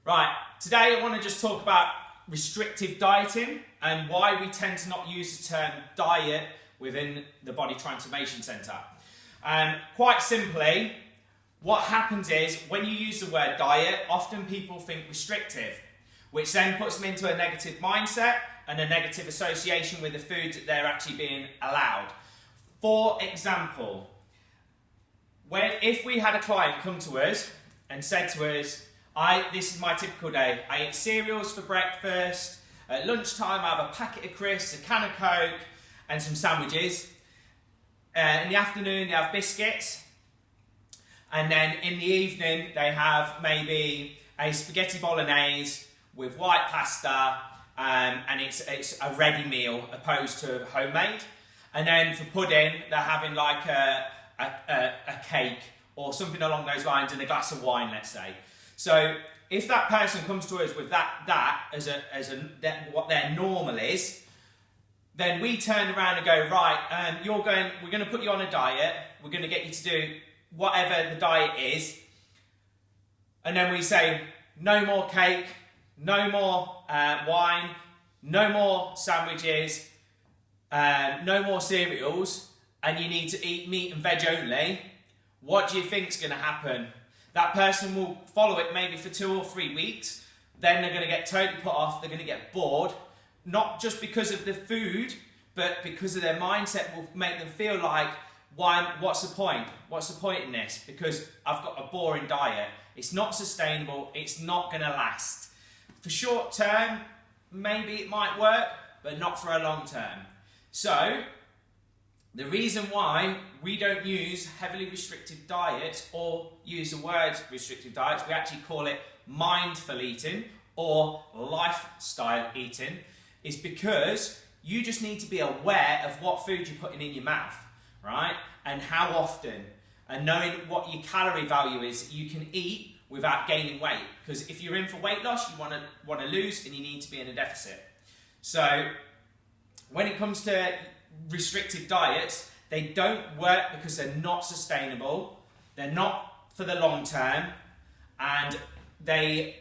Right, today I want to just talk about restrictive dieting and why we tend to not use the term diet within the Body Transformation Centre. Quite simply, what happens is when you use the word diet, often people think restrictive, which then puts them into a negative mindset and a negative association with the food that they're actually being allowed. For example, if we had a client come to us and said to us, this is my typical day. I eat cereals for breakfast. At lunchtime, I have a packet of crisps, a can of Coke, and some sandwiches. In the afternoon, they have biscuits. And then in the evening, they have maybe a spaghetti bolognese with white pasta, and it's a ready meal opposed to homemade. And then for pudding, they're having like a cake or something along those lines and a glass of wine, let's say. So if that person comes to us with that as what their normal is, then we turn around and go, right, we're going to put you on a diet. We're going to get you to do whatever the diet is. And then we say, no more cake, no more wine, no more sandwiches, no more cereals, and you need to eat meat and veg only. What do you think is going to happen? That person will follow it maybe for 2 or 3 weeks. Then they're going to get totally put off. They're going to get bored. Not just because of the food, but because of their mindset will make them feel like, what's the point? What's the point in this? Because I've got a boring diet. It's not sustainable. It's not going to last. For short term, maybe it might work, but not for a long term. So, the reason why we don't use heavily restrictive diets or use the word restrictive diets, we actually call it mindful eating or lifestyle eating, is because you just need to be aware of what food you're putting in your mouth, right? And how often, and knowing what your calorie value is that you can eat without gaining weight. Because if you're in for weight loss, you want to lose and you need to be in a deficit. So, when it comes to restrictive diets, they don't work because they're not sustainable, they're not for the long term, and they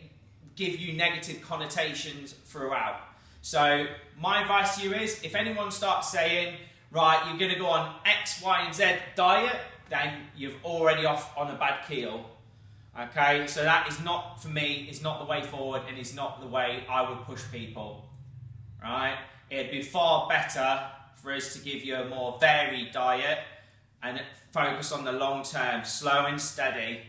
give you negative connotations throughout. So my advice to you is, if anyone starts saying, right, you're going to go on X, Y, and Z diet, then you've already off on a bad keel. Okay, so that is not, for me, is not the way forward, and is not the way I would push people. Right? It'd be far better for us to give you a more varied diet and focus on the long term, slow and steady,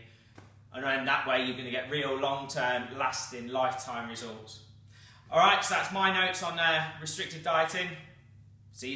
and then that way you're going to get real long term, lasting, lifetime results. Alright, so that's my notes on restrictive dieting. See you soon.